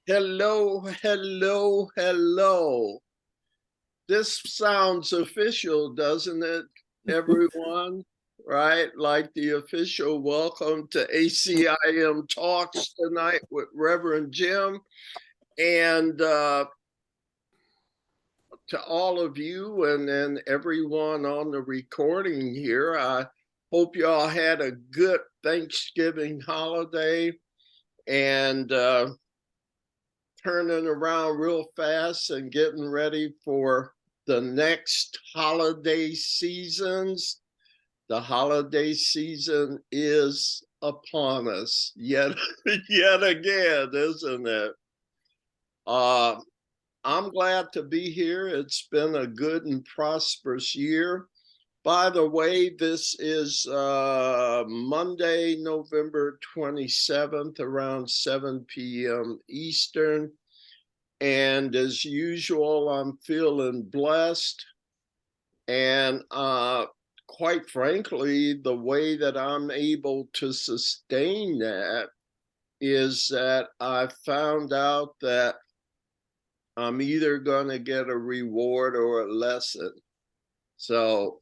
Hello, hello, hello. This sounds official, doesn't it, everyone? Right? Like the official welcome to ACIM Talks tonight with Reverend Jim. And to all of you and then everyone on the recording here, I hope y'all had a good Thanksgiving holiday and turning around real fast and getting ready for the next holiday seasons. The holiday season is upon us yet again, isn't it? I'm glad to be here. It's been a good and prosperous year. By the way, this is Monday, November 27th, around 7 p.m. Eastern. And as usual, I'm feeling blessed. And quite frankly, the way that I'm able to sustain that is that I found out that I'm either going to get a reward or a lesson. So,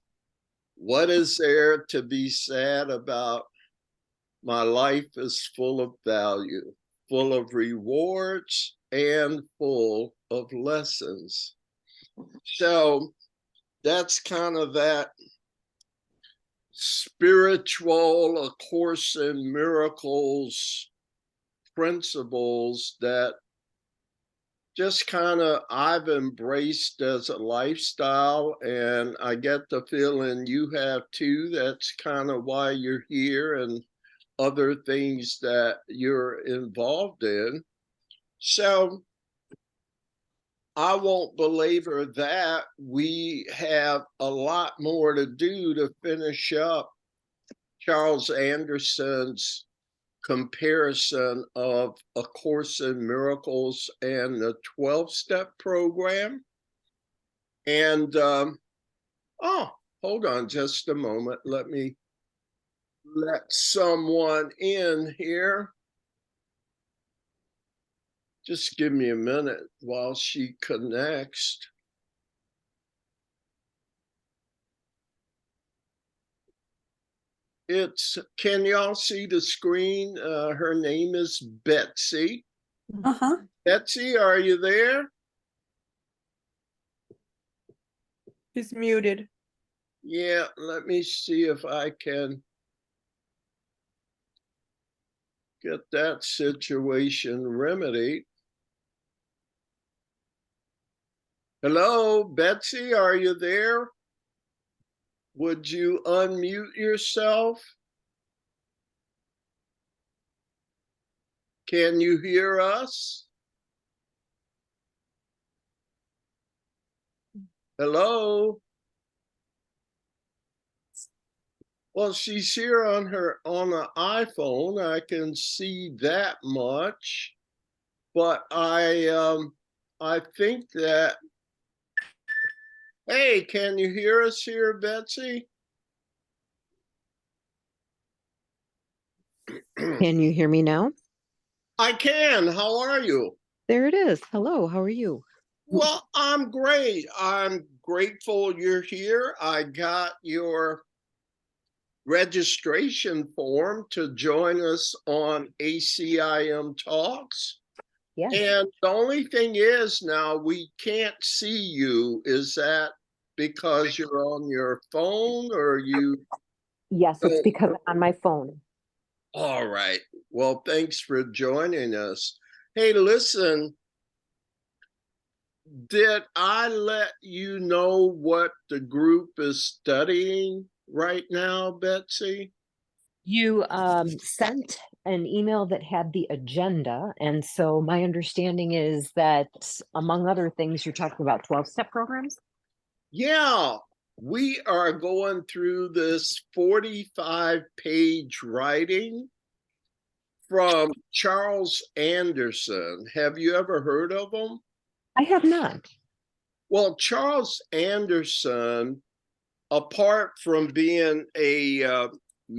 what is there to be sad about? My life is full of value, full of rewards, and full of lessons. So that's kind of that spiritual, A Course in Miracles principles that just kind of I've embraced as a lifestyle, and I get the feeling you have too. That's kind of why you're here and other things that you're involved in. So I won't belabor that. We have a lot more to do to finish up Charles Anderson's comparison of A Course in Miracles and the 12-step program. And, hold on just a moment. Let me let someone in here. Just give me a minute while she connects. Can y'all see the screen? Her name is Betsy. Uh-huh. Betsy, are you there? She's muted. Yeah, let me see if I can get that situation remedied. Hello, Betsy, are you there? Would you unmute yourself? Can you hear us? Hello? Well, she's here on an iPhone. I can see that much, but I think that. Hey, can you hear us here, Betsy? Can you hear me now? I can. How are you? There it is. Hello, how are you? Well, I'm great. I'm grateful you're here. I got your registration form to join us on ACIM Talks. Yes. And the only thing is now we can't see you. Is that because you're on your phone or you? Yes, it's because I'm on my phone. All right. Well, thanks for joining us. Hey, listen, did I let you know what the group is studying right now, Betsy? You sent an email that had the agenda, and so my understanding is that, among other things, you're talking about 12-step programs? Yeah, we are going through this 45-page writing from Charles Anderson. Have you ever heard of him? I have not. Well, Charles Anderson, apart from being a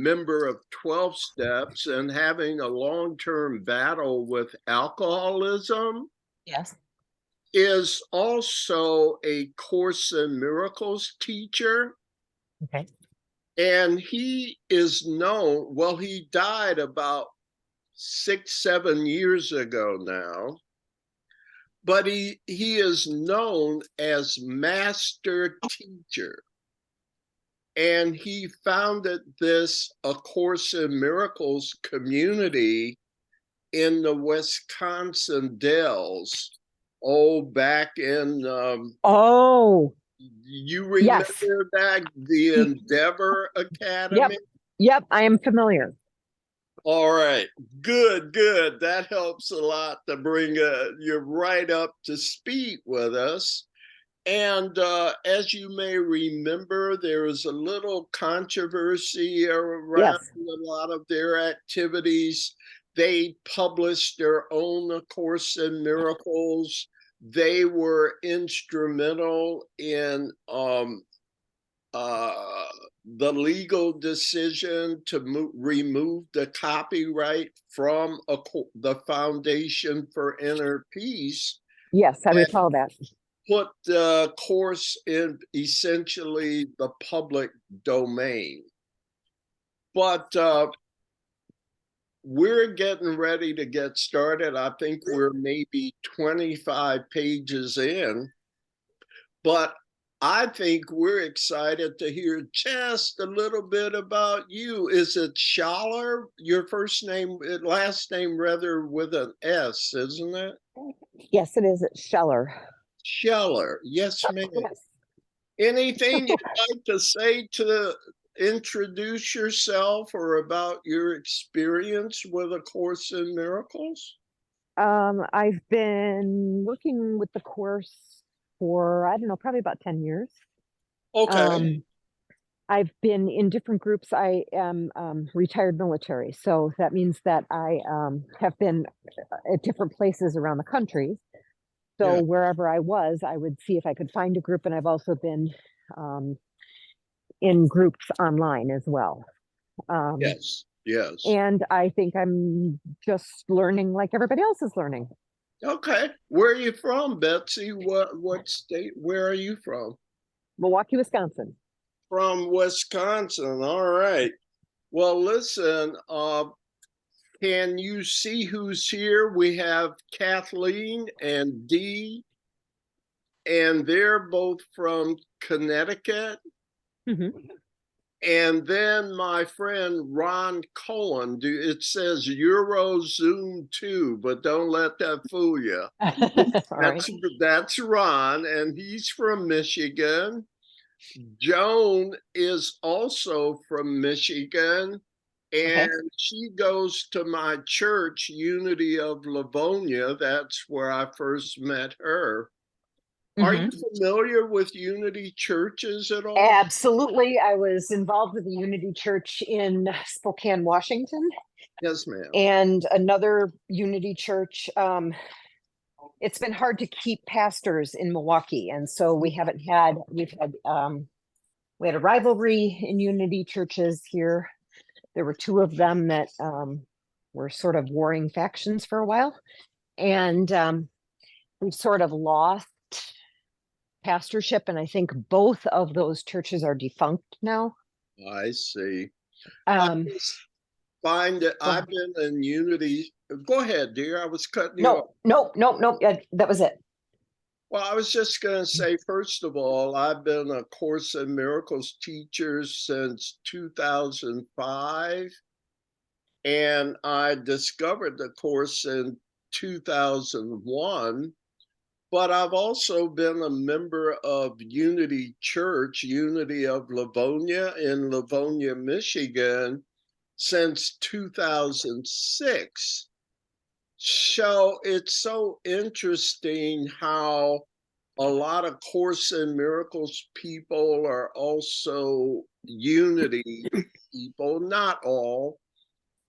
member of 12 Steps and having a long-term battle with alcoholism, Yes. is also a Course in Miracles teacher. Okay. And he is known, well, he died about 6-7 years ago now, but he is known as master teacher. And he founded this A Course in Miracles community in the Wisconsin Dells. Oh, back in Oh, you remember yes. that, the Endeavor Academy? Yep, I am familiar. All right, good. That helps a lot to bring you right up to speed with us. And as you may remember, there was a little controversy around Yes. a lot of their activities. They published their own A Course in Miracles. They were instrumental in the legal decision to remove the copyright from the Foundation for Inner Peace, Yes, I recall that. put the course in essentially the public domain. But we're getting ready to get started. I think we're maybe 25 pages in, but I think we're excited to hear just a little bit about you. Is it Schaller? Your first name, last name rather, with an S, isn't it? Yes, it is at Scheller. Scheller. Yes, ma'am. Yes. Anything you'd like to say to introduce yourself or about your experience with A Course in Miracles? I've been working with the course for, I don't know, probably about 10 years. Okay. I've been in different groups. I am retired military, so that means that I have been at different places around the country. So Yeah. wherever I was, I would see if I could find a group, and I've also been in groups online as well. Yes. Yes. And I think I'm just learning like everybody else is learning. Okay. Where are you from, Betsy? What state? Where are you from? Milwaukee, Wisconsin. From Wisconsin. All right. Well, listen, can you see who's here? We have Kathleen and Dee, and they're both from Connecticut. Mhm. And then my friend Ron Cohen, it says Euro Zoom 2, but don't let that fool you. All right. That's Ron, and he's from Michigan. Joan is also from Michigan, Okay. and she goes to my church, Unity of Livonia. That's where I first met her. Are you Mhm. familiar with Unity churches at all? Absolutely. I was involved with the Unity Church in Spokane, Washington, Yes, ma'am. and another Unity Church. It's been hard to keep pastors in Milwaukee, and so we had we had a rivalry in Unity churches here. There were two of them that were sort of warring factions for a while, and we've sort of lost pastorship, and I think both of those churches are defunct now. I see. I Um, just find that go I've ahead. been in Unity. Go ahead, dear. I was cutting you off. No. That was it. Well, I was just going to say, first of all, I've been a Course in Miracles teacher since 2005, and I discovered the course in 2001. But I've also been a member of Unity Church, Unity of Livonia in Livonia, Michigan, since 2006. So it's so interesting how a lot of Course in Miracles people are also Unity people, not all,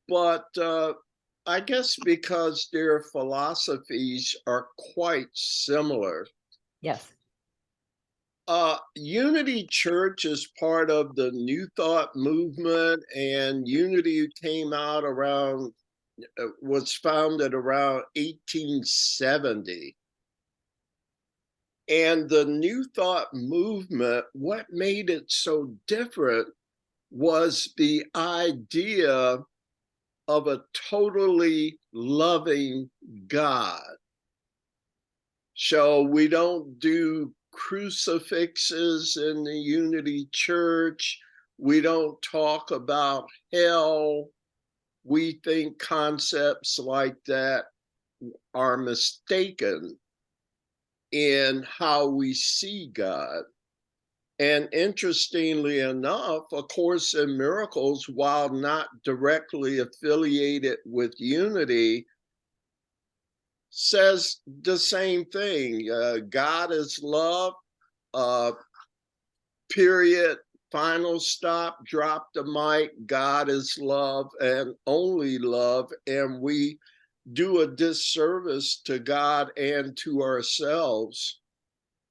but I guess because their philosophies are quite similar. Yes. Unity Church is part of the New Thought movement, and Unity came out around, was founded around 1870. And the New Thought movement, what made it so different was the idea of a totally loving God. So we don't do crucifixes in the Unity Church. We don't talk about hell. We think concepts like that are mistaken in how we see God. And interestingly enough, A Course in Miracles, while not directly affiliated with Unity, says the same thing. God is love, period, final stop, drop the mic. God is love and only love. And we do a disservice to God and to ourselves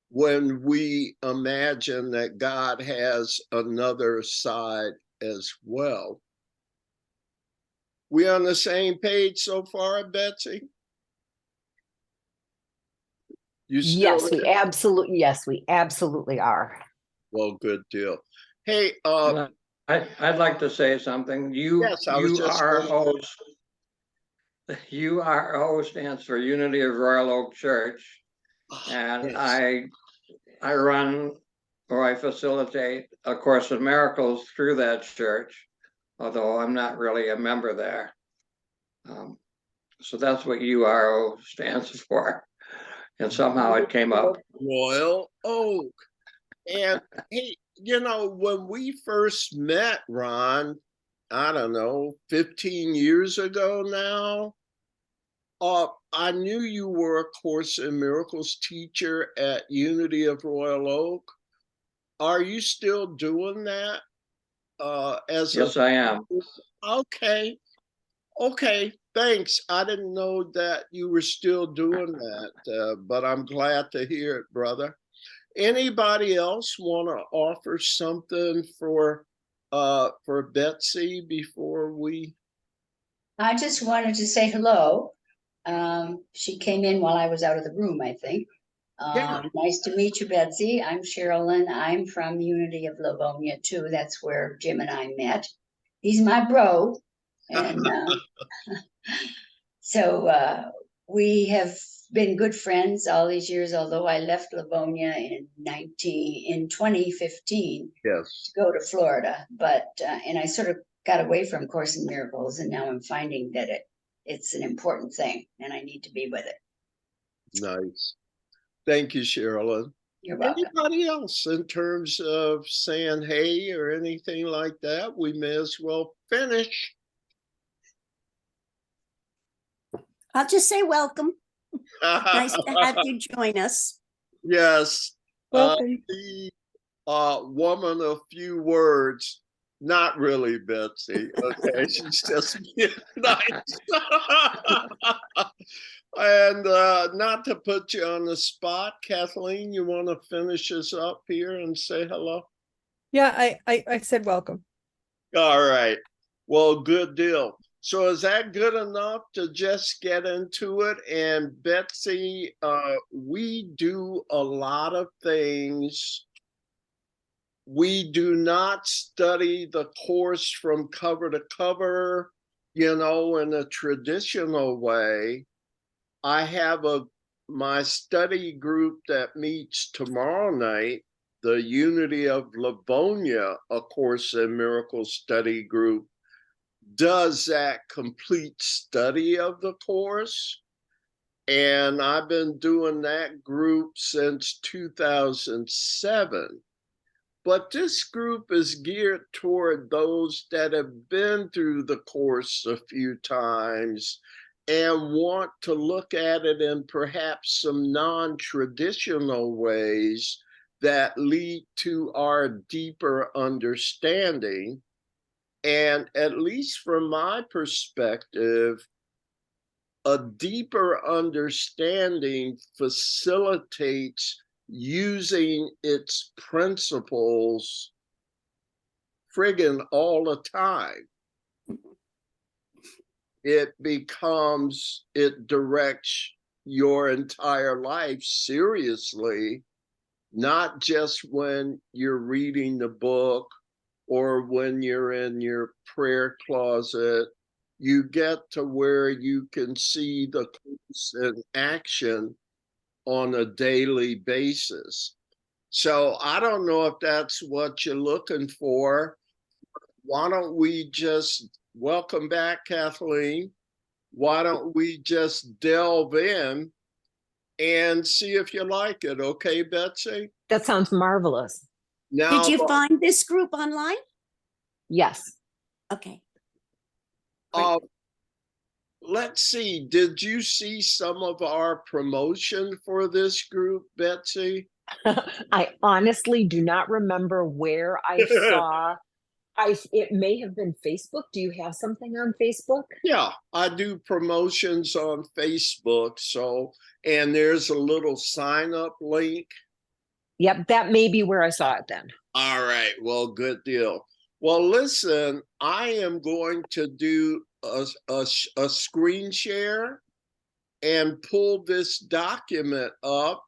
when we imagine that God has another side as well. We on the same page so far, Betsy? You still Yes, we absolutely are. Well, good deal. Hey, I'd like to say something. yes, I was just URO stands for Unity of Royal Oak Church, and yes. I run or I facilitate A Course in Miracles through that church, although I'm not really a member there. So that's what URO stands for, and somehow it came up. Royal Oak. And hey, you know, when we first met, Ron, I don't know, 15 years ago now, I knew you were a Course in Miracles teacher at Unity of Royal Oak. Are you still doing that? Yes, I am. Okay. Okay, thanks. I didn't know that you were still doing that, but I'm glad to hear it, brother. Anybody else want to offer something for Betsy before we? I just wanted to say hello. She came in while I was out of the room, I think. Yeah. Nice to meet you, Betsy. I'm Sherilyn. I'm from Unity of Livonia too. That's where Jim and I met. He's my bro. And so we have been good friends all these years, although I left Livonia in 2015 Yes. to go to Florida. But and I sort of got away from Course in Miracles, and now I'm finding that it's an important thing and I need to be with it. Nice. Thank you, Sherilyn. You're welcome. Anybody else in terms of saying hey or anything like that? We may as well finish. I'll just say welcome. Nice to have you join us. Yes. Welcome. The woman of few words. Not really, Betsy. Okay, she's just being nice. And not to put you on the spot, Kathleen, you want to finish us up here and say hello? Yeah, I said welcome. All right. Well, good deal. So is that good enough to just get into it? And Betsy, we do a lot of things. We do not study the course from cover to cover, you know, in a traditional way. I have my study group that meets tomorrow night, the Unity of Livonia, A Course in Miracles study group, does that complete study of the course. And I've been doing that group since 2007. But this group is geared toward those that have been through the course a few times and want to look at it in perhaps some non-traditional ways that lead to our deeper understanding. And at least from my perspective, a deeper understanding facilitates using its principles friggin' all the time. It directs your entire life seriously, not just when you're reading the book or when you're in your prayer closet. You get to where you can see the course in action on a daily basis. So I don't know if that's what you're looking for. Why don't we just welcome back, Kathleen? Why don't we just delve in and see if you like it? Okay, Betsy? That sounds marvelous. Now, Did you find this group online? Yes. Okay. let's see. Did you see some of our promotion for this group, Betsy? I honestly do not remember where I saw. It may have been Facebook. Do you have something on Facebook? Yeah, I do promotions on Facebook. So, and there's a little sign up link. Yep, that may be where I saw it then. All right. Well, good deal. Well, listen, I am going to do a screen share and pull this document up,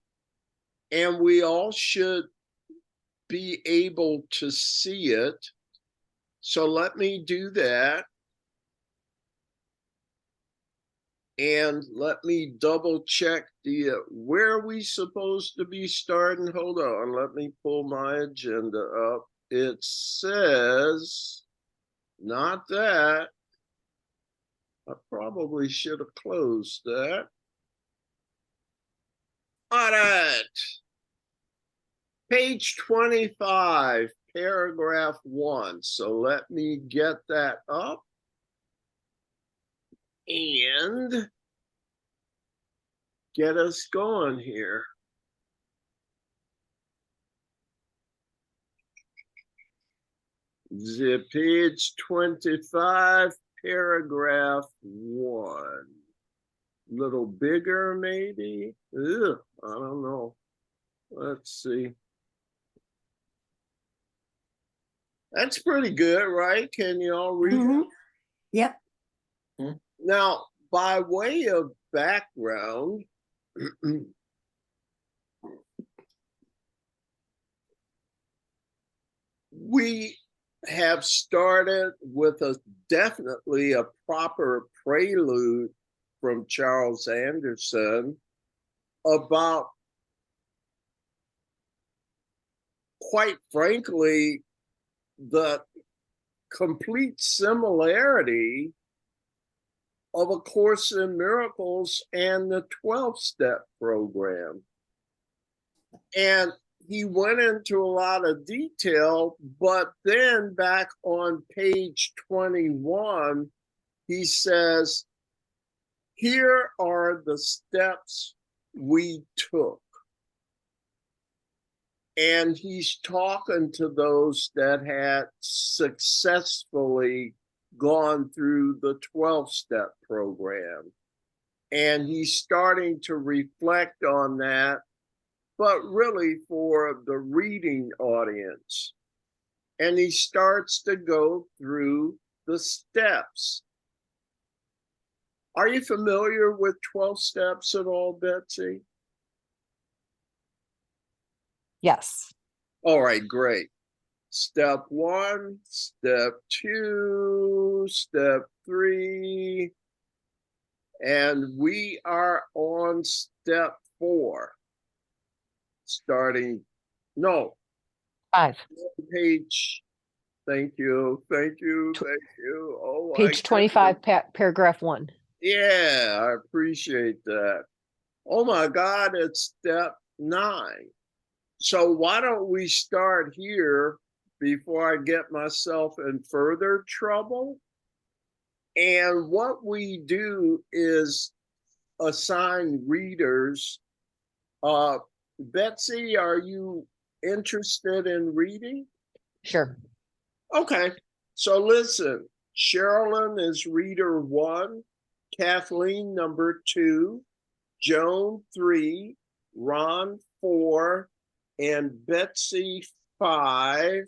and we all should be able to see it. So let me do that. And let me double check where are we supposed to be starting? Hold on, let me pull my agenda up. It says, not that. I probably should have closed that. All right. Page 25, paragraph 1. So let me get that up. And get us going here. The page 25, paragraph 1. Little bigger, maybe? Ugh, I don't know. Let's see. That's pretty good, right? Can you all read it? Yep. Now, by way of background, we have started with definitely a proper prelude from Charles Anderson about, quite frankly, the complete similarity of A Course in Miracles and the 12-step program. And he went into a lot of detail, but then back on page 21, he says, here are the steps we took. And he's talking to those that had successfully gone through the 12-step program. And he's starting to reflect on that, but really for the reading audience. And he starts to go through the steps. Are you familiar with 12 steps at all, Betsy? Yes. All right, great. Step 1, step 2, step 3, and we are on step 4. Starting, no. 5. Page, thank you. Oh, Page 25, paragraph 1. Yeah, I appreciate that. Oh my God, it's step 9. So why don't we start here before I get myself in further trouble? And what we do is assign readers. Betsy, are you interested in reading? Sure. Okay, so listen, Sherilyn is reader 1, Kathleen number 2, Joan 3, Ron 4, and Betsy 5,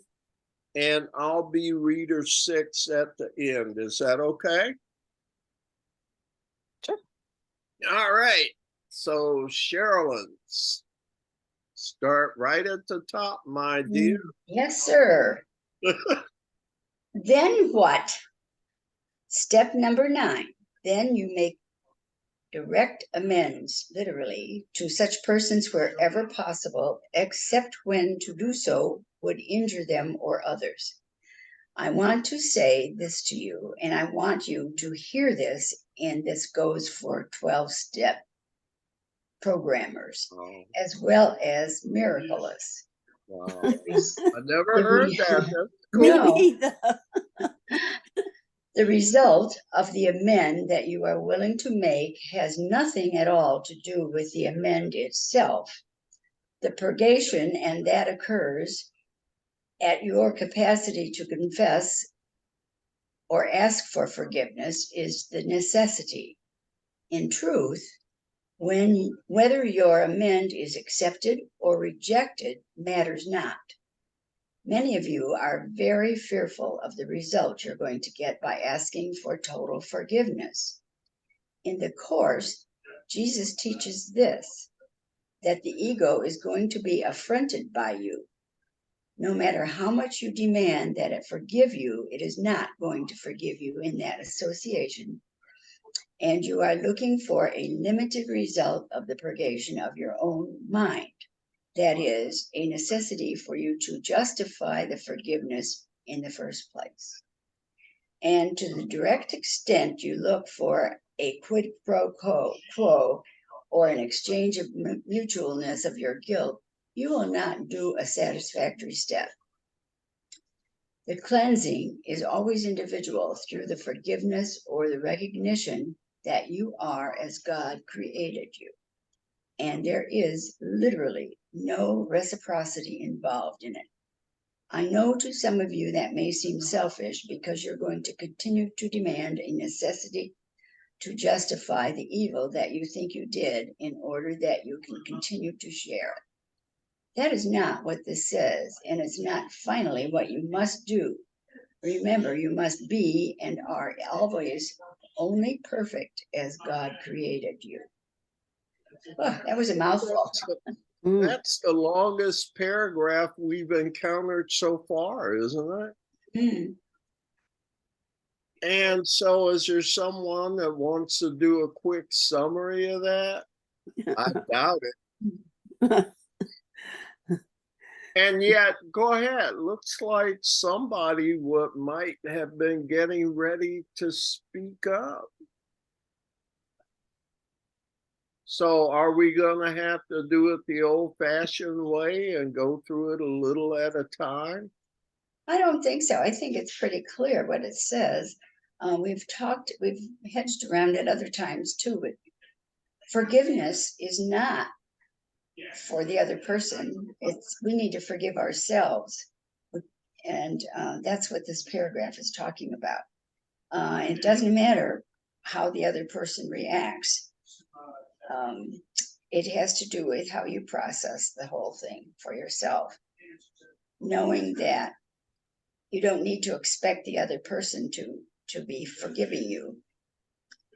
and I'll be reader 6 at the end. Is that okay? Sure. All right. So Sherilyn, start right at the top, my dear. Yes, sir. Then what? Step number 9. Then you make direct amends, literally, to such persons wherever possible, except when to do so would injure them or others. I want to say this to you, and I want you to hear this, and this goes for 12-step programmers, Oh, as well as miracleists. wow. I never heard that. That's Me No. neither. The result of the amend that you are willing to make has nothing at all to do with the amend itself. The purgation, and that occurs at your capacity to confess or ask for forgiveness, is the necessity. In truth, whether your amend is accepted or rejected matters not. Many of you are very fearful of the result you're going to get by asking for total forgiveness. In the Course, Jesus teaches this, that the ego is going to be affronted by you. No matter how much you demand that it forgive you, it is not going to forgive you in that association. And you are looking for a limited result of the purgation of your own mind. That is, a necessity for you to justify the forgiveness in the first place. And to the direct extent you look for a quid pro quo or an exchange of mutualness of your guilt, you will not do a satisfactory step. The cleansing is always individual through the forgiveness or the recognition that you are as God created you. And there is literally no reciprocity involved in it. I know to some of you that may seem selfish because you're going to continue to demand a necessity to justify the evil that you think you did in order that you can continue to share it. That is not what this says, and it's not finally what you must do. Remember, you must be and are always only perfect as God created you. Oh, that was a mouthful. That's the longest paragraph we've encountered so far, isn't it? Hmm. And so is there someone that wants to do a quick summary of that? I doubt it. And yet, go ahead. Looks like somebody might have been getting ready to speak up. So are we going to have to do it the old-fashioned way and go through it a little at a time? I don't think so. I think it's pretty clear what it says. We've hedged around it other times too, but forgiveness is not for the other person. We need to forgive ourselves. And that's what this paragraph is talking about. It doesn't matter how the other person reacts. It has to do with how you process the whole thing for yourself, knowing that you don't need to expect the other person to be forgiving you,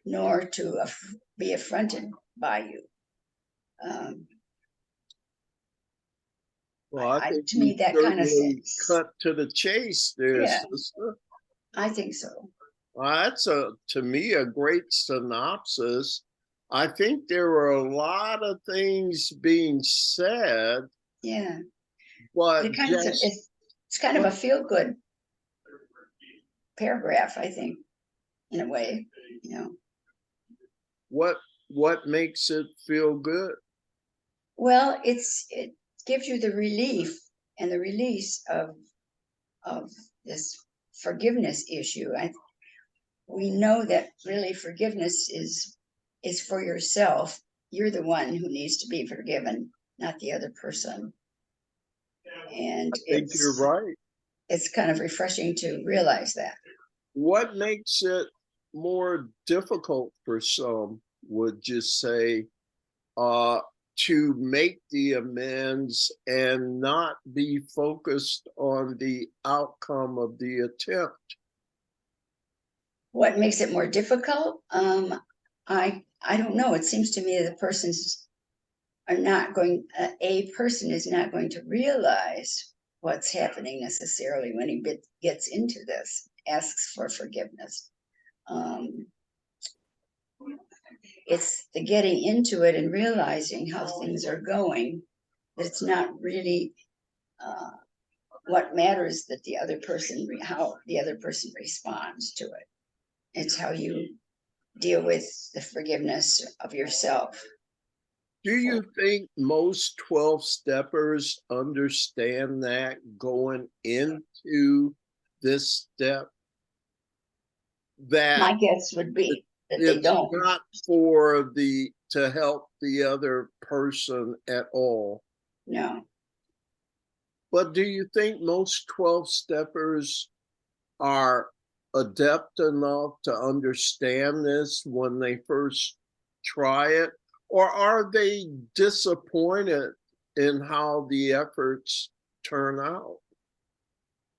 nor to be affronted by you. Well, I think to me, that kind of certainly sense. cut to the chase there, Yeah. sister. I think so. Well, that's to me a great synopsis. I think there were a lot of things being said, Yeah. but It kind of, it's kind of a feel-good paragraph, I think, in a way, you know. what makes it feel good? Well, it gives you the relief and the release of this forgiveness issue. We know that really forgiveness is for yourself. You're the one who needs to be forgiven, not the other person. And I think you're right. It's kind of refreshing to realize that. What makes it more difficult for some, would you say, to make the amends and not be focused on the outcome of the attempt? What makes it more difficult? I don't know. It seems to me that a person is not going to realize what's happening necessarily when he gets into this, asks for forgiveness. It's the getting into it and realizing how things are going, that it's not really what matters that how the other person responds to it. It's how you deal with the forgiveness of yourself. Do you think most 12-steppers understand that going into this step? That My guess would be that they it's don't. not to help the other person at all. No. But do you think most 12-steppers are adept enough to understand this when they first try it? Or are they disappointed in how the efforts turn out?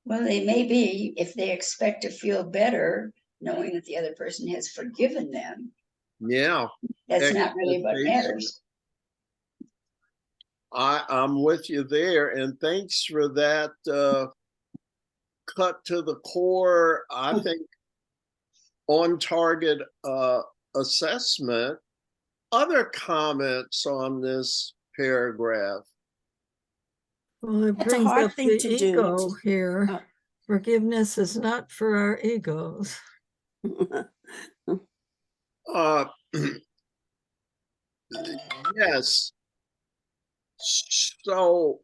Well, they may be if they expect to feel better knowing that the other person has forgiven them. Yeah. That's not really what matters. I'm with you there. And thanks for that cut to the core, I think, on target assessment. Other comments on this paragraph? Well, it That's a brings hard up thing the to do. ego here. Oh. Forgiveness is not for our egos. Yes. So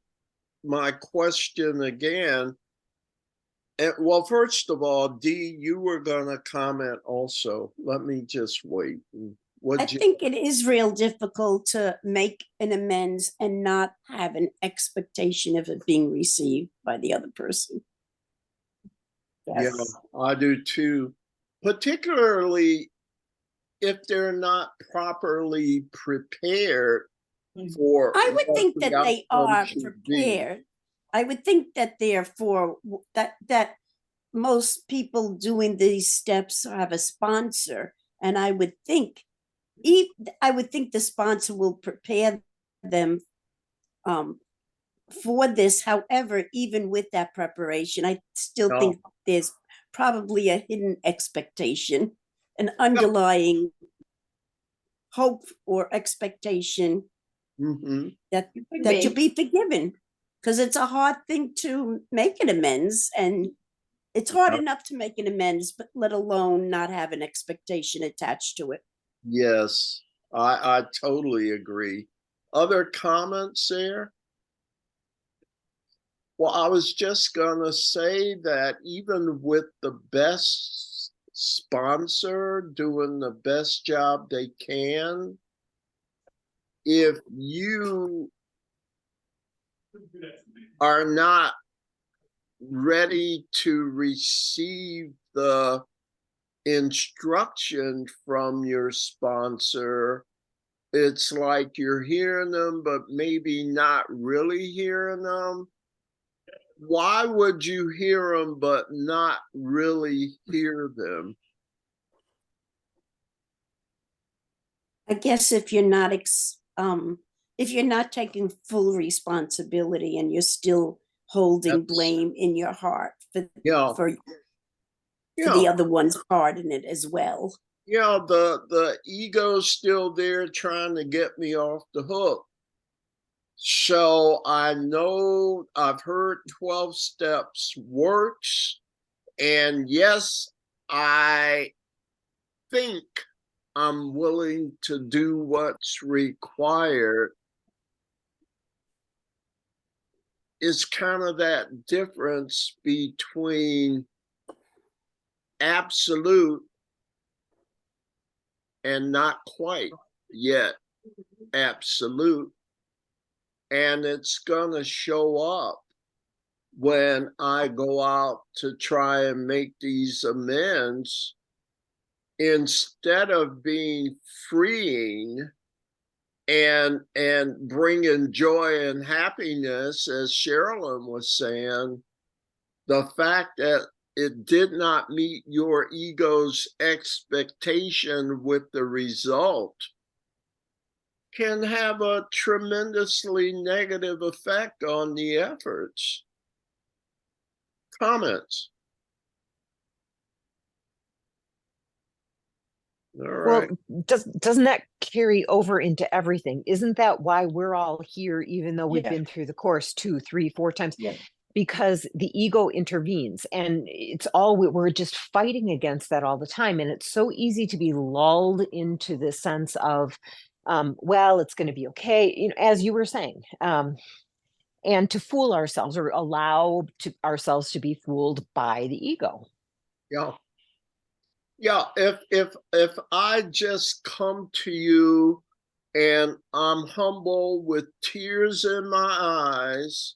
my question again, well, first of all, Dee, you were gonna comment also. Let me just wait. I think it is real difficult to make an amends and not have an expectation of it being received by the other person. Yeah, I do too. Particularly if they're not properly prepared for I would what think the that they outcome are should be. prepared. I would think that therefore that most people doing these steps have a sponsor, and I would think the sponsor will prepare them for this. However, even with that preparation, I still Yeah. think there's probably a hidden expectation, an underlying hope or expectation Mhm. that you'll be forgiven, because it's a hard thing to make an amends, and it's hard Yeah. enough to make an amends, but let alone not have an expectation attached to it. Yes, I totally agree. Other comments there? Well, I was just gonna say that even with the best sponsor doing the best job they can, if you are not ready to receive the instruction from your sponsor, it's like you're hearing them, but maybe not really hearing them. Why would you hear them, but not really hear them? I guess if you're not taking full responsibility and you're still holding blame in your heart Yeah. for Yeah. the other one's part in it as well. Yeah, the ego's still there trying to get me off the hook. So I know I've heard 12 steps works. And yes, I think I'm willing to do what's required. It's kind of that difference between absolute and not quite yet absolute. And it's gonna show up when I go out to try and make these amends. Instead of being freeing and bringing joy and happiness, as Sherilyn was saying, the fact that it did not meet your ego's expectation with the result can have a tremendously negative effect on the efforts. Comments? All right. Well, doesn't that carry over into everything? Isn't that why we're all here, even though we've Yeah. been through the course 2, 3, 4 times? Yeah. Because the ego intervenes, and it's all we're just fighting against that all the time. And it's so easy to be lulled into this sense of, well, it's going to be okay, you know, as you were saying, and to fool ourselves or allow ourselves to be fooled by the ego. Yeah. Yeah, if I just come to you and I'm humble with tears in my eyes,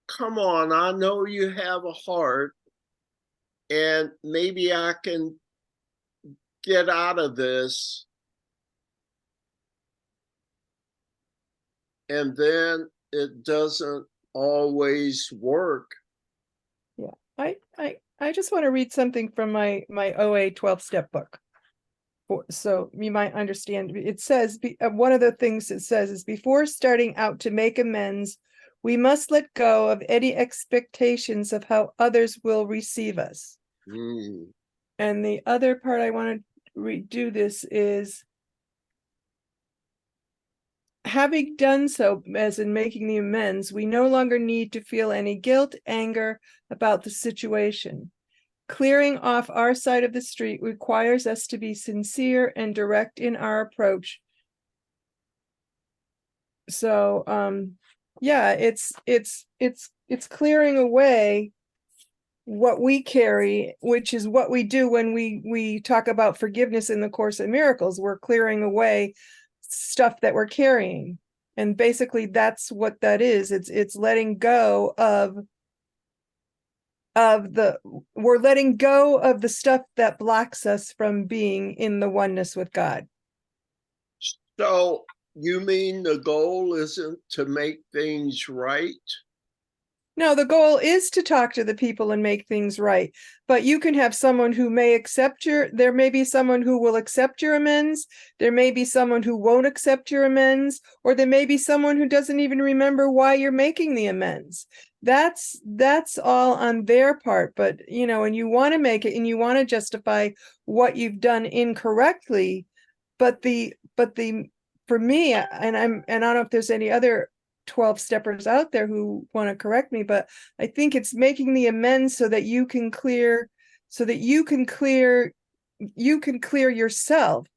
come on, I know you have a heart, and maybe I can get out of this. And then it doesn't always work. I just want to read something from my OA 12-step book. So you might understand. It says, one of the things it says is, before starting out to make amends, we must let go of any expectations of how others will receive us. Mm. And the other part I want to redo this is, having done so, as in making the amends, we no longer need to feel any guilt, anger about the situation. Clearing off our side of the street requires us to be sincere and direct in our approach. So, yeah, it's clearing away what we carry, which is what we do when we talk about forgiveness in the Course in Miracles. We're clearing away stuff that we're carrying, and basically that's what that is. It's letting go of we're letting go of the stuff that blocks us from being in the oneness with God. So you mean the goal isn't to make things right? No, the goal is to talk to the people and make things right. But you can have someone who may there may be someone who will accept your amends. There may be someone who won't accept your amends, or there may be someone who doesn't even remember why you're making the amends. That's all on their part. But, you know, and you want to make it and you want to justify what you've done incorrectly. But for me, and I don't know if there's any other 12-steppers out there who want to correct me, but I think it's making the amends so that you can clear yourself,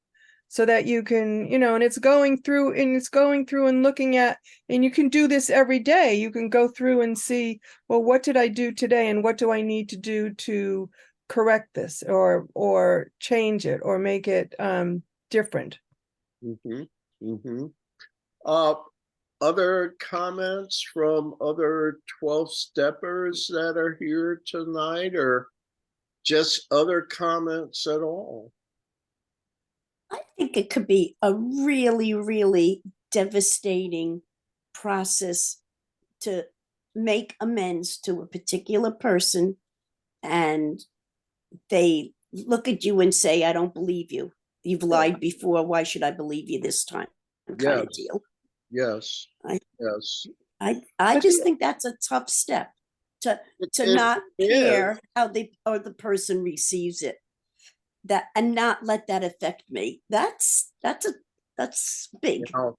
so that you can, you know, and it's going through and looking at, and you can do this every day. You can go through and see, well, what did I do today, and what do I need to do to correct this, or change it, or make it different. Mm-hmm. Mm-hmm. Other comments from other 12-steppers that are here tonight, or just other comments at all? I think it could be a really, really devastating process to make amends to a particular person, and they look at you and say, I don't believe you. You've lied before. Why should I believe you this time? Kind of deal. Yes. I- Yes. I just think that's a tough step, to not care how the person receives it, and not let that affect me. That's big. Now,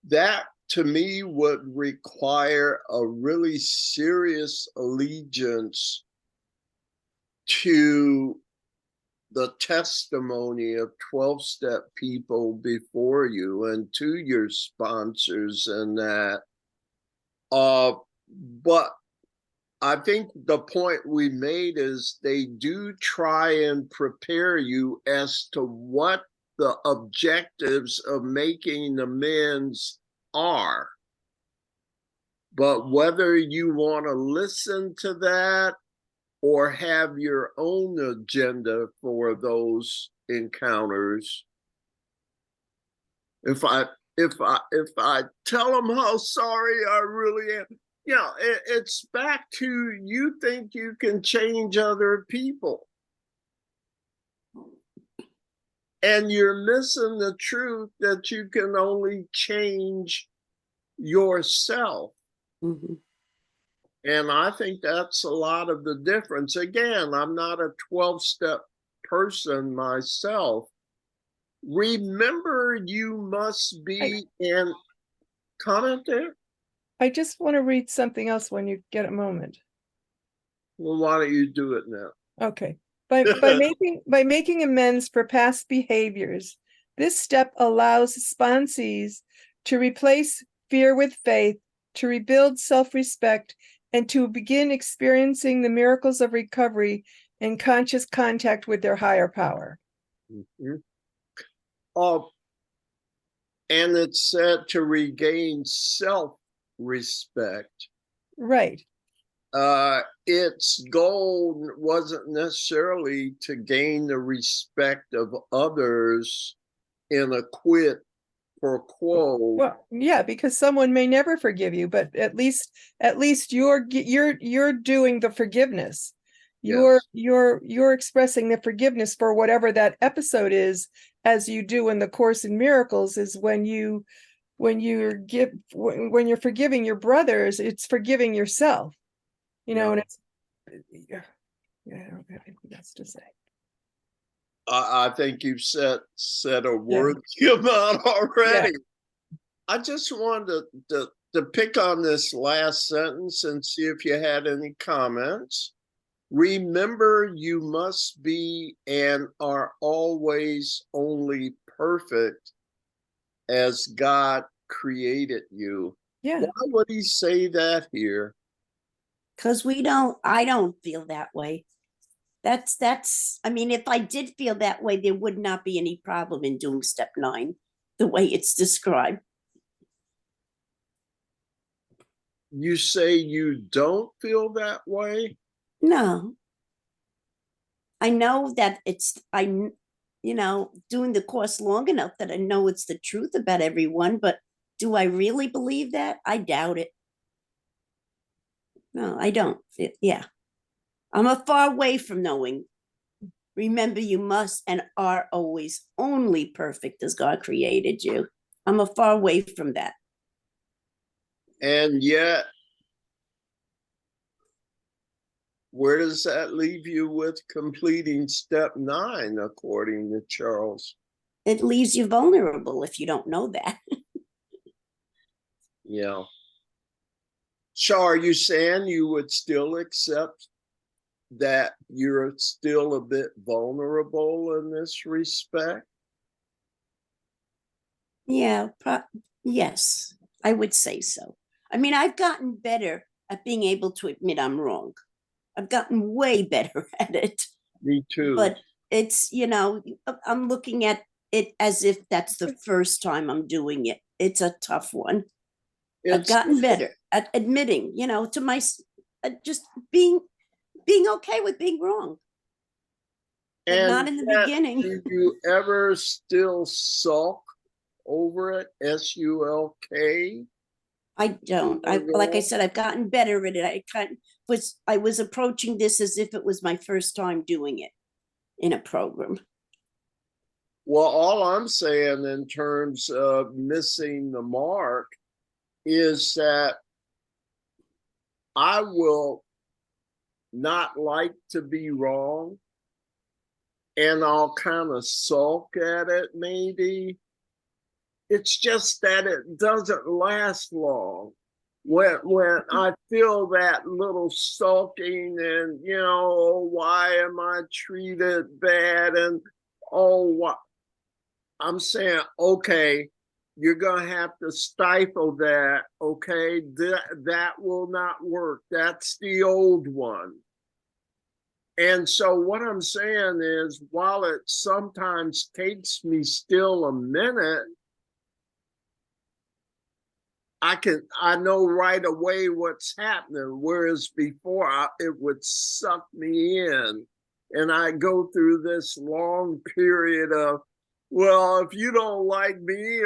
that to me would require a really serious allegiance to the testimony of 12-step people before you and to your sponsors and that. But I think the point we made is they do try and prepare you as to what the objectives of making amends are. But whether you want to listen to that or have your own agenda for those encounters, If I tell them how sorry I really am, it's back to you think you can change other people. And you're missing the truth that you can only change yourself. Mhm. And I think that's a lot of the difference. Again, I'm not a 12-step person myself. Remember, you must be in comment there. I just want to read something else when you get a moment. Well, why don't you do it now? Okay. By making amends for past behaviors, this step allows sponsees to replace fear with faith, to rebuild self-respect, and to begin experiencing the miracles of recovery in conscious contact with their higher power. Mhm. And it's said to regain self-respect. Right. Its goal wasn't necessarily to gain the respect of others in a quid pro quo. Well, yeah, because someone may never forgive you, but at least you're doing the forgiveness. You're expressing the forgiveness for whatever that episode is, as you do in the Course in Miracles, is when you're forgiving your brothers, it's forgiving yourself. And it's I don't have anything else to say. I think you've said a worthy amount already. I just wanted to pick on this last sentence and see if you had any comments. Remember, you must be and are always only perfect as God created you. Yeah. Why would he say that here? Because I don't feel that way. I mean, if I did feel that way, there would not be any problem in doing step 9, the way it's described. You say you don't feel that way? No. I know that doing the course long enough that I know it's the truth about everyone, but do I really believe that? I doubt it. No, I don't. Yeah. I'm a far way from knowing. Remember, you must and are always only perfect as God created you. I'm a far way from that. And yet, where does that leave you with completing step 9, according to Charles? It leaves you vulnerable if you don't know that. Yeah. So are you saying you would still accept that you're still a bit vulnerable in this respect? Yeah, yes, I would say so. I mean, I've gotten better at being able to admit I'm wrong. I've gotten way better at it. Me too. But it's, I'm looking at it as if that's the first time I'm doing it. It's a tough one. I've gotten better at admitting, to my, just being okay with being wrong. But not in the beginning. Do you ever still sulk over it? SULK? I don't. Like I said, I've gotten better at it. I was approaching this as if it was my first time doing it in a program. Well, all I'm saying in terms of missing the mark is that I will not like to be wrong, and I'll kind of sulk at it maybe. It's just that it doesn't last long. When I feel that little sulking and, why am I treated bad? And, what? I'm saying, okay, you're going to have to stifle that, okay? That will not work. That's the old one. And so what I'm saying is, while it sometimes takes me still a minute, I know right away what's happening, whereas before it would suck me in, and I go through this long period of Well, if you don't like me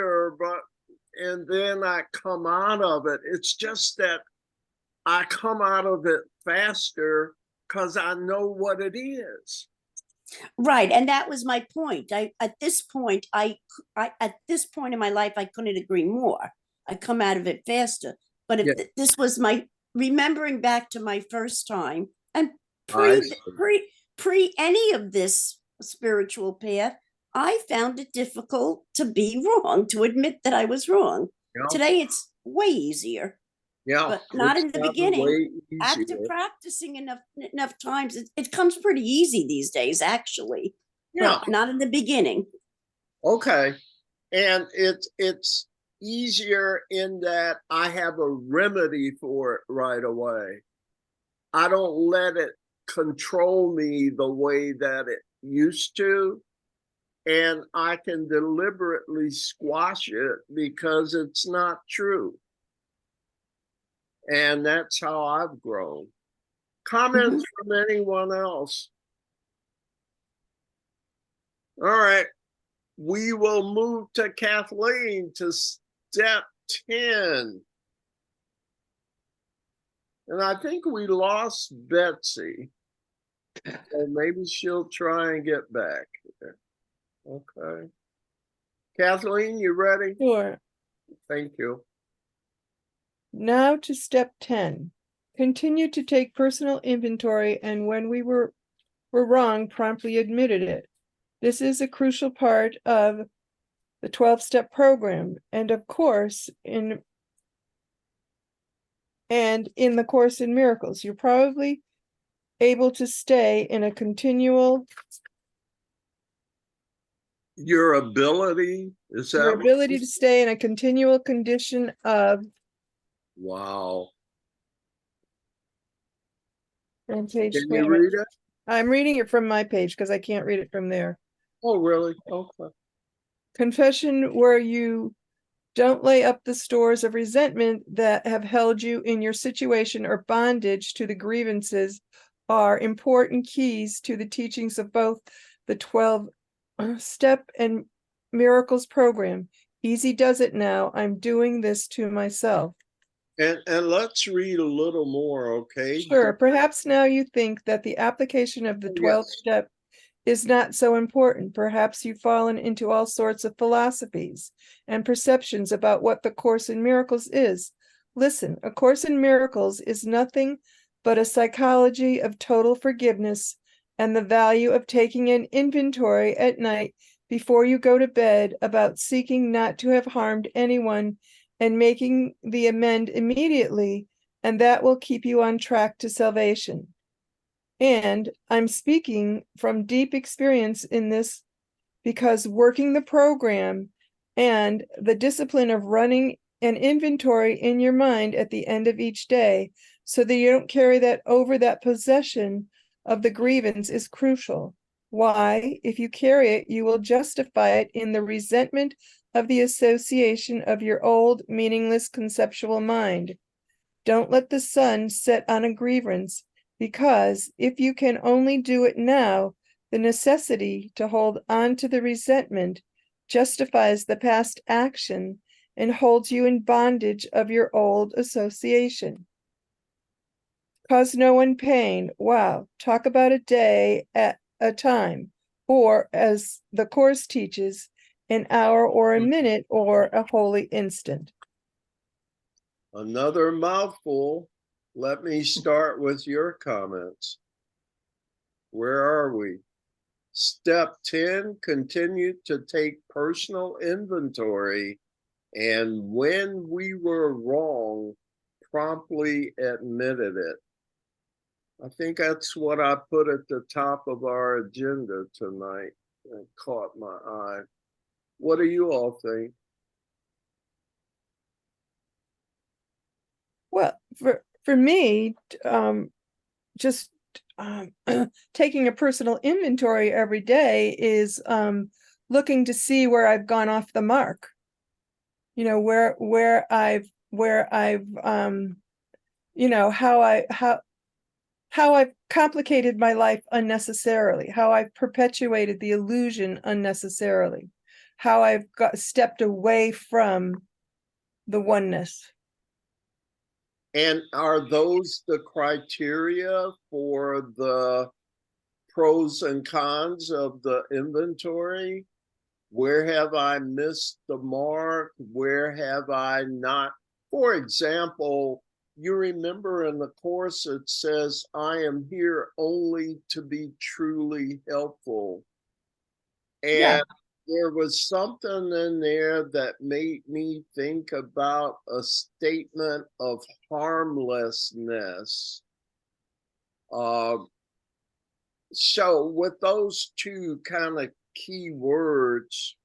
and then I come out of it, it's just that I come out of it faster because I know what it is. Right, and that was my point. At this point in my life, I couldn't agree more. I come out of it faster. But if Yeah. this was my remembering back to my first time and I pre any of this spiritual path, I found it difficult to be wrong, to admit that I was wrong. Yeah. Today it's way easier, Yeah, but not it's in the gotten beginning. way After easier. practicing enough times, it comes pretty easy these days, actually. Yeah. But not in the beginning. Okay. And it's easier in that I have a remedy for it right away. I don't let it control me the way that it used to. And I can deliberately squash it because it's not true. And that's how I've grown. Comments from anyone else? All right. We will move to Kathleen to step 10. And I think we lost Betsy. So maybe she'll try and get back. Okay. Kathleen, you ready? Sure. Thank you. Now to step 10. Continue to take personal inventory, and when we were wrong, promptly admitted it. This is a crucial part of the 12-step program, and of course, in the Course in Miracles, you're probably able to stay in a continual Your ability, is that your ability to stay in a continual condition of wow. on page Can 20. you read it? I'm reading it from my page because I can't read it from there. Oh, really? Okay. Confession where you don't lay up the stores of resentment that have held you in your situation or bondage to the grievances are important keys to the teachings of both the 12-step and miracles program. Easy does it now. I'm doing this to myself. And let's read a little more, okay? Sure. Perhaps now you think that the application of the 12th step is not so important. Perhaps you've fallen into all sorts of philosophies and perceptions about what the Course in Miracles is. Listen, A Course in Miracles is nothing but a psychology of total forgiveness and the value of taking an inventory at night before you go to bed about seeking not to have harmed anyone and making the amend immediately, and that will keep you on track to salvation. And I'm speaking from deep experience in this because working the program and the discipline of running an inventory in your mind at the end of each day so that you don't carry that over that possession of the grievance is crucial. Why? If you carry it, you will justify it in the resentment of the association of your old, meaningless conceptual mind. Don't let the sun set on a grievance, because if you can only do it now, the necessity to hold on to the resentment justifies the past action and holds you in bondage of your old association. Cause no one pain. Wow. Talk about a day at a time, or as the Course teaches, an hour or a minute or a holy instant. Another mouthful. Let me start with your comments. Where are we? Step 10, continue to take personal inventory, and when we were wrong, promptly admitted it. I think that's what I put at the top of our agenda tonight. It caught my eye. What do you all think? Well, for me, just taking a personal inventory every day is looking to see where I've gone off the mark. You know, where I've you know, how I've complicated my life unnecessarily, how I've perpetuated the illusion unnecessarily. how I've got stepped away from the oneness. And are those the criteria for the pros and cons of the inventory? Where have I missed the mark? Where have I not? For example, you remember in the course it says, I am here only to be truly helpful. And Yeah. there was something in there that made me think about a statement of harmlessness. So with those two kind of key words,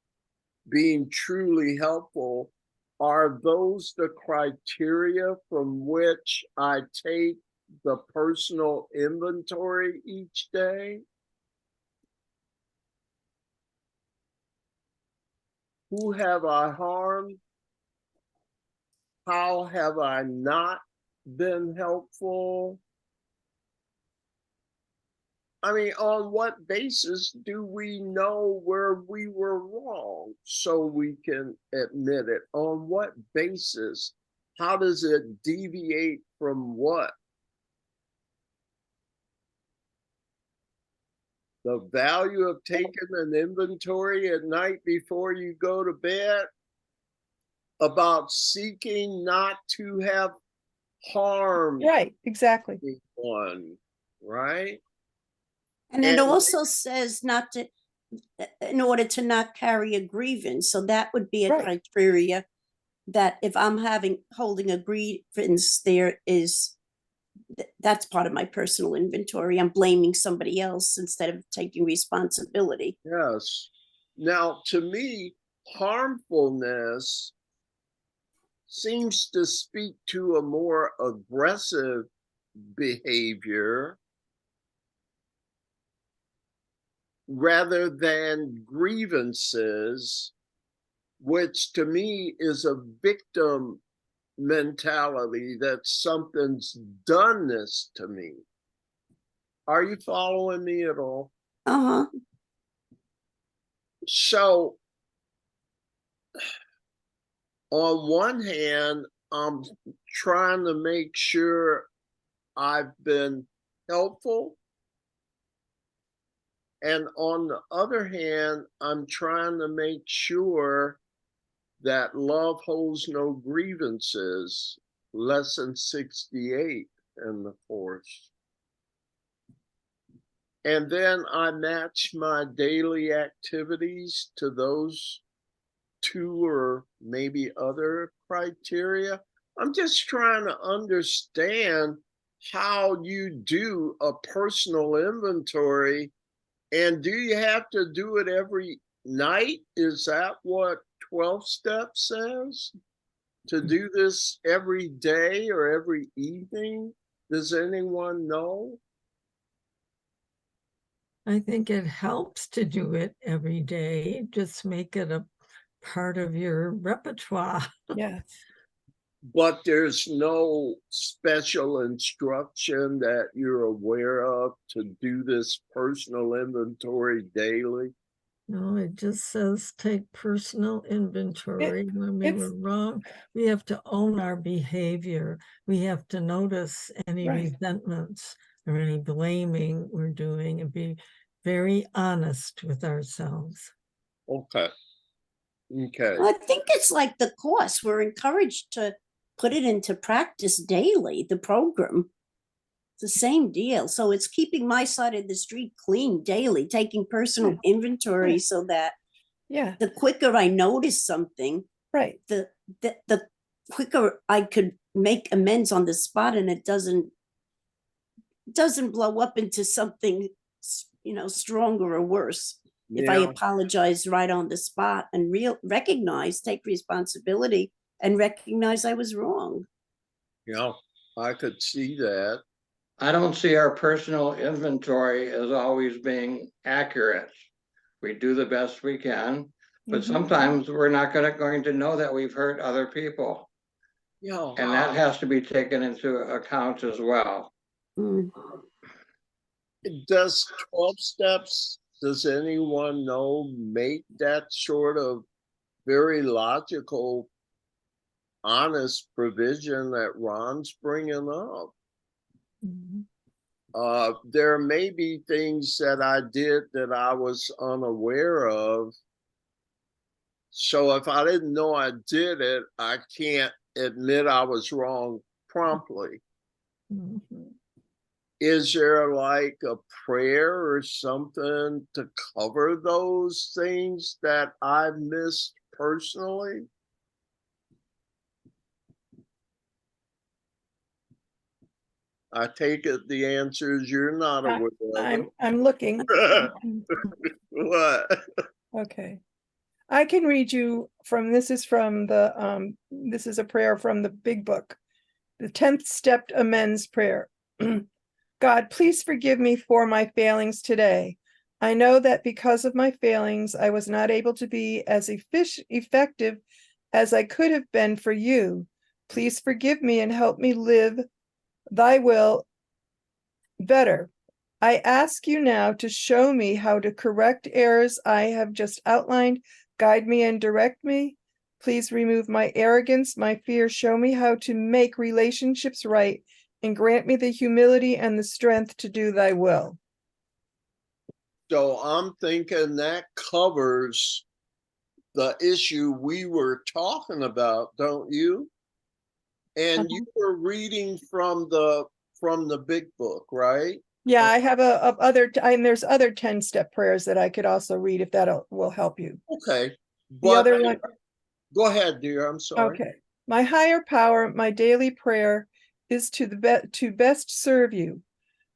being truly helpful, are those the criteria from which I take the personal inventory each day? Who have I harmed? How have I not been helpful? I mean, on what basis do we know where we were wrong so we can admit it? On what basis? How does it deviate from what? The value of taking an inventory at night before you go to bed, about seeking not to have harmed Right, exactly. anyone, right? And it And also says not to, in order to not carry a grievance. So that would be a Right. criteria that if I'm holding a grievance, that's part of my personal inventory. I'm blaming somebody else instead of taking responsibility. yes. Now, to me, harmfulness seems to speak to a more aggressive behavior rather than grievances, which to me is a victim mentality that something's done this to me. Are you following me at all? Uh-huh. So, on one hand, I'm trying to make sure I've been helpful. And on the other hand, I'm trying to make sure that love holds no grievances. Lesson 68 in the course. And then I match my daily activities to those two or maybe other criteria. I'm just trying to understand how you do a personal inventory. And do you have to do it every night? Is that what 12 steps says? To do this every day or every evening? Does anyone know? I think it helps to do it every day. Just make it a part of your repertoire. Yes. But there's no special instruction that you're aware of to do this personal inventory daily? No, it just says take personal inventory. When we were it's- wrong, we have to own our behavior. We have to notice any Right. resentments or any blaming we're doing and be very honest with ourselves. Okay. Okay. Well, I think it's like the course. We're encouraged to put it into practice daily, the program. It's the same deal. So it's keeping my side of the street clean daily, taking personal inventory Yeah. so that Yeah, the quicker I notice something, right. the quicker I could make amends on the spot, and it doesn't blow up into something stronger or worse. If I Yeah. apologize right on the spot and take responsibility and recognize I was wrong. Yeah. I could see that. I don't see our personal inventory as always being accurate. We do the best we can, but Mhm. sometimes we're not going to know that we've hurt other people. Yeah. And that has to be taken into account as well. Mm. Does 12 steps does anyone know make that sort of very logical, honest provision that Ron's bringing up? Mhm. There may be things that I did that I was unaware of. So if I didn't know I did it, I can't admit I was wrong promptly. Mhm. Is there like a prayer or something to cover those things that I missed personally? I take it the answer is you're not aware of I'm looking. it. What? Okay. I can read you from, this is a prayer from the Big Book, the 10th step amends prayer. God, please forgive me for my failings today. I know that because of my failings, I was not able to be as effective as I could have been for you. Please forgive me and help me live thy will better. I ask you now to show me how to correct errors I have just outlined. Guide me and direct me. Please remove my arrogance, my fear. Show me how to make relationships right and grant me the humility and the strength to do thy will. So I'm thinking that covers the issue we were talking about, don't you? And you were reading from the Big Book, right? Yeah, I have and there's other 10-step prayers that I could also read if that will help you. Okay. The But other one, go ahead, dear. I'm sorry. okay. My higher power, my daily prayer is to best serve you.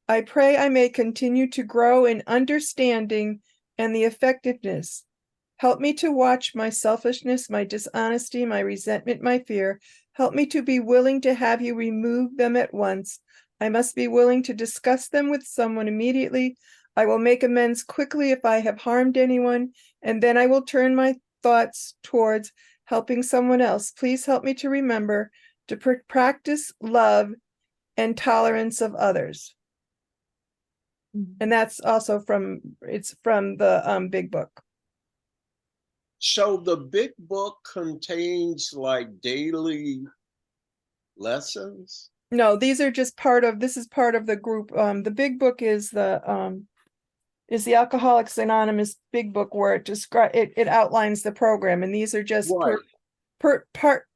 I pray I may continue to grow in understanding and the effectiveness. Help me to watch my selfishness, my dishonesty, my resentment, my fear. Help me to be willing to have you remove them at once. I must be willing to discuss them with someone immediately. I will make amends quickly if I have harmed anyone, and then I will turn my thoughts towards helping someone else. Please help me to remember to practice love and tolerance of others. And that's also from the Big Book. So the Big Book contains like daily lessons? No, these are just this is part of the group. The Big Book is the Alcoholics Anonymous Big Book, where it outlines the program, and these are just Right.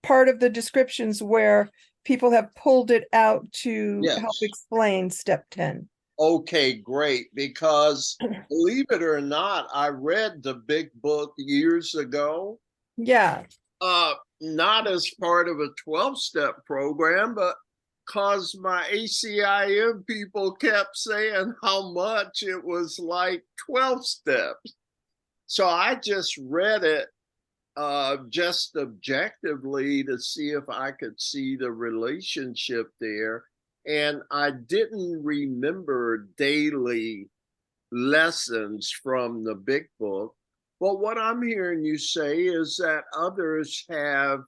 part of the descriptions where people have pulled it out to help Yes. explain step 10. Okay, great. Because believe it or not, I read the Big Book years ago. Yeah. Not as part of a 12-step program, but because my ACIM people kept saying how much it was like 12 steps. So I just read it just objectively to see if I could see the relationship there. And I didn't remember daily lessons from the Big Book. But what I'm hearing you say is that others have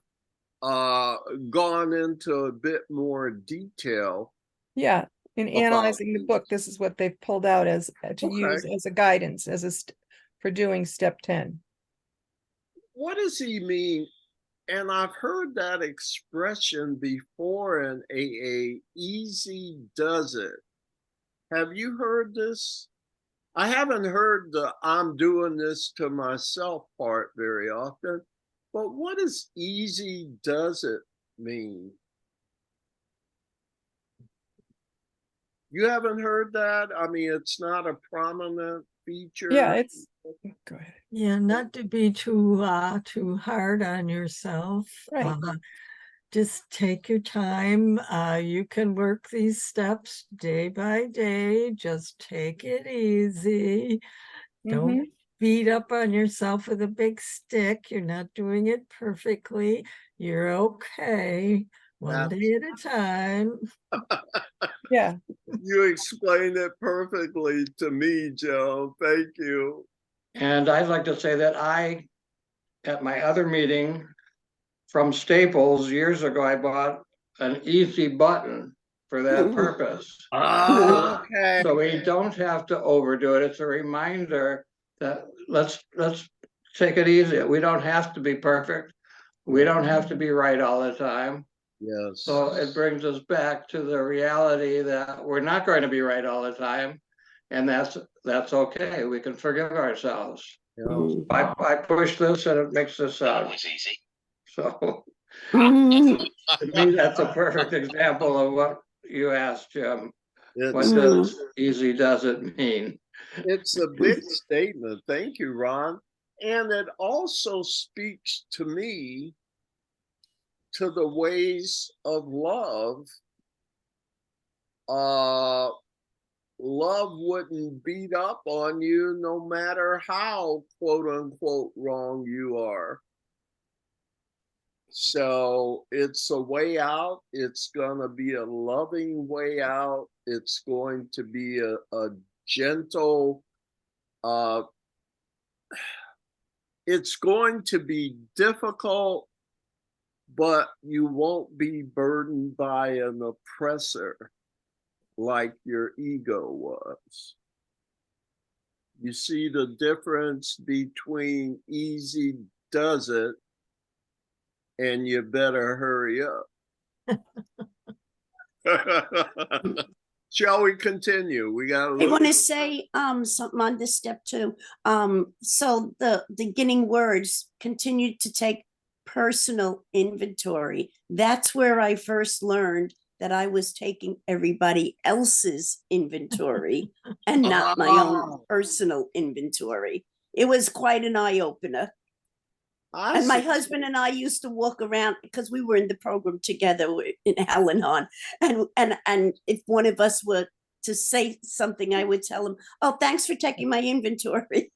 gone into a bit more detail. Yeah. In analyzing the book, this is what they've pulled out as to use as a guidance, for doing step 10. What does he mean? And I've heard that expression before in AA, easy does it. Have you heard this? I haven't heard the I'm doing this to myself part very often, but what does easy does it mean? You haven't heard that? I mean, it's not a prominent feature. Yeah, go ahead. Yeah, not to be too hard on yourself. Right. Just take your time. You can work these steps day by day. Just take it easy. Don't beat up on yourself with a big stick. You're not doing it perfectly. You're okay. One day at a time. Yeah. You explained it perfectly to me, Joe. Thank you. And I'd like to say that at my other meeting from Staples years ago, I bought an easy button for that purpose. Okay. So we don't have to overdo it. It's a reminder that let's take it easy. We don't have to be perfect. We don't have to be right all the time. Yes. So it brings us back to the reality that we're not going to be right all the time. And that's okay. We can forgive ourselves. Yeah. I push this and it makes this out. So Mhm. to me, that's a perfect example of what you asked, Jim. What It's does easy does it mean? it's a big statement. Thank you, Ron. And it also speaks to me to the ways of love. Love wouldn't beat up on you no matter how quote unquote wrong you are. So it's a way out. It's going to be a loving way out. It's going to be a gentle, it's going to be difficult, but you won't be burdened by an oppressor like your ego was. You see the difference between easy does it and you better hurry up. Shall we continue? We got I want to say something on this step too. So the beginning words continue to take personal inventory. That's where I first learned that I was taking everybody else's inventory and not my own personal inventory. It was quite an eye opener. And my husband and I used to walk around because we were in the program together in Al-Anon. And if one of us were to say something, I would tell him, "Oh, thanks for taking my inventory."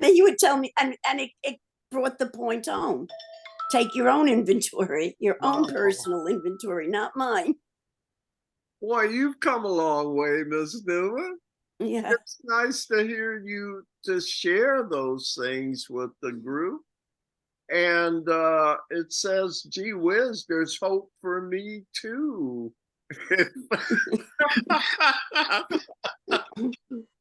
Then he would tell me, and it brought the point home. Take your own inventory, your own personal inventory, not mine. Boy, you've come a long way, Miss Newman. Yeah. It's nice to hear you to share those things with the group. And it says, gee whiz, there's hope for me too.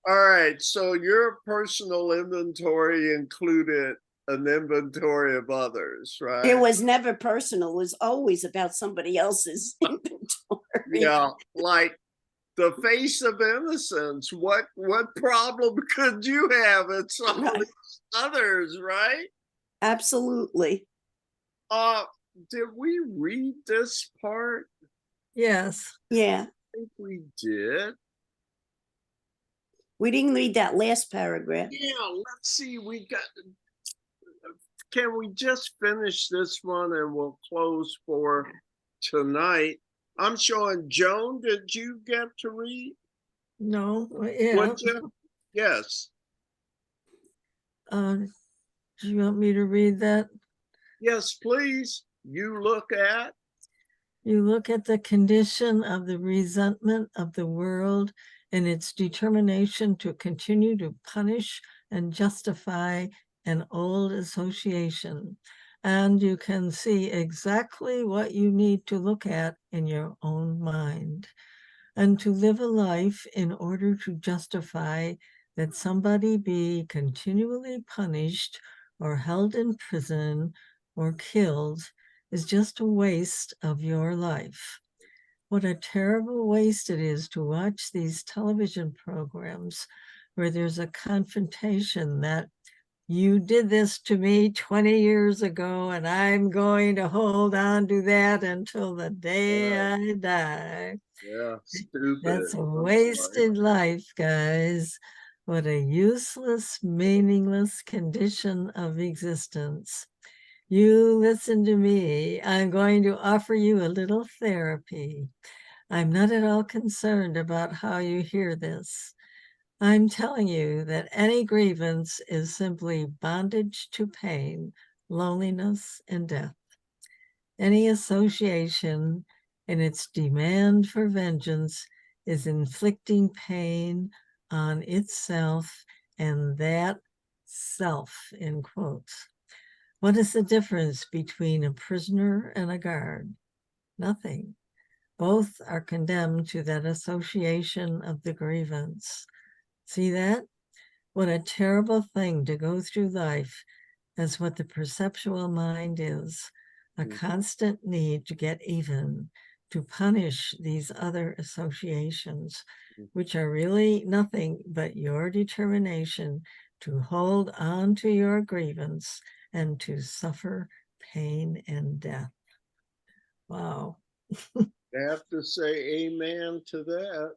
All right, so your personal inventory included an inventory of others, right? It was never personal. It was always about somebody else's inventory. Yeah, like the face of innocence. What problem could you have? It's all Right. these others, right? Absolutely. Did we read this part? Yes. Yeah. I think we did. We didn't read that last paragraph. Yeah, let's see. Can we just finish this one and we'll close for tonight? I'm showing Joan, did you get to read? No. Yeah. Would you? Yes. Do you want me to read that? Yes, please. You look at. You look at the condition of the resentment of the world and its determination to continue to punish and justify an old association. And you can see exactly what you need to look at in your own mind. And to live a life in order to justify that somebody be continually punished or held in prison or killed is just a waste of your life. What a terrible waste it is to watch these television programs where there's a confrontation that you did this to me 20 years ago and I'm going to hold on to that until the day I die. Yeah, stupid. That's a wasted life, guys. What a useless, meaningless condition of existence. You listen to me. I'm going to offer you a little therapy. I'm not at all concerned about how you hear this. I'm telling you that any grievance is simply bondage to pain, loneliness, and death. Any association in its demand for vengeance is inflicting pain on itself and that self, in quotes. What is the difference between a prisoner and a guard? Nothing. both are condemned to that association of the grievance. See that? What a terrible thing to go through life as what the perceptual mind is, a constant need to get even, to punish these other associations, which are really nothing but your determination to hold on to your grievance and to suffer pain and death. Wow. I have to say amen to that.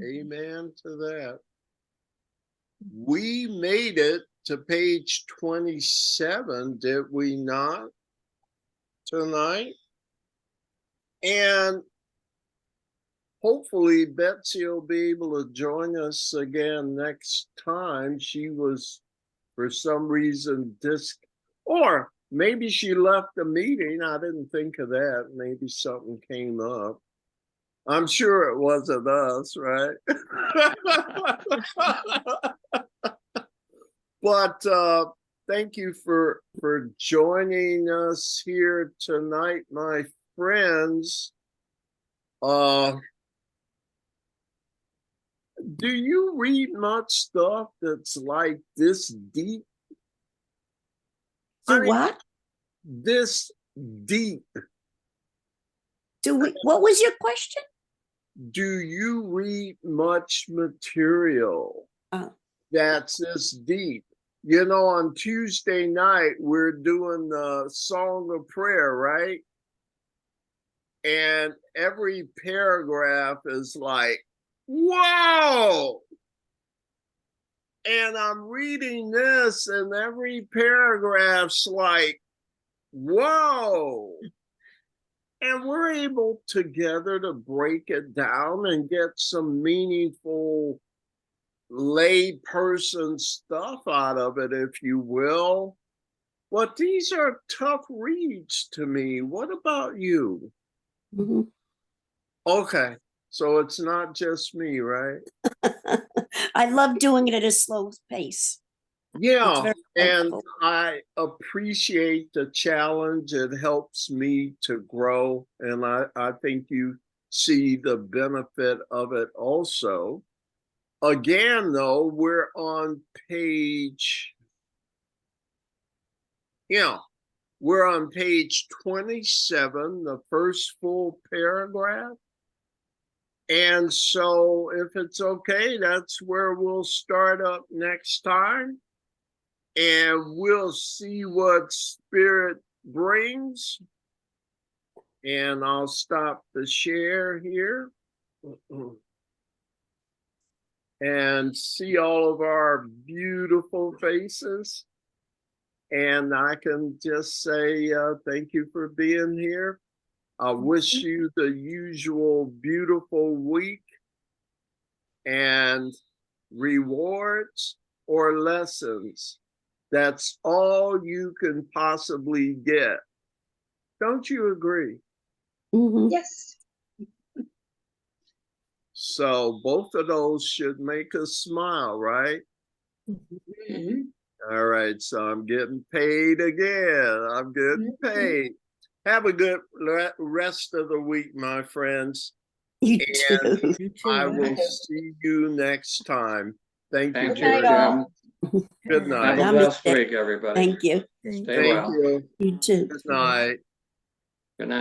Amen to that. We made it to page 27, did we not, tonight? And hopefully Betsy will be able to join us again next time. She was, for some reason, or maybe she left the meeting. I didn't think of that. Maybe something came up. I'm sure it wasn't us, right? But thank you for joining us here tonight, my friends. Do you read much stuff that's like this deep? So what? This deep. What was your question? Do you read much material that's this deep? You know, on Tuesday night, we're doing the Song of Prayer, right? And every paragraph is like, whoa! And I'm reading this, and every paragraph's like, whoa! And we're able together to break it down and get some meaningful lay person stuff out of it, if you will. But these are tough reads to me. What about you? Mhm. Okay, so it's not just me, right? I love doing it at a slow pace. Yeah, very and helpful. I appreciate the challenge. It helps me to grow, and I think you see the benefit of it also. Again, though, we're on page, we're on page 27, the first full paragraph. And so if it's okay, that's where we'll start up next time. And we'll see what Spirit brings. And I'll stop the share here. And see all of our beautiful faces. And I can just say thank you for being here. I wish you the usual beautiful week and rewards or lessons. That's all you can possibly get. Don't you agree? Mhm. Yes. So both of those should make us smile, right? Mhm. All right, so I'm getting paid again. I'm getting paid. Have a good rest of the week, my friends. You And too. You too. I will see you next time. Thank you. Thank Good night, you, all. Jim. Good Have night. a blessed Namaste. week, everybody. Thank you. Thank Stay Thank well. you. You too. Good night. Good night.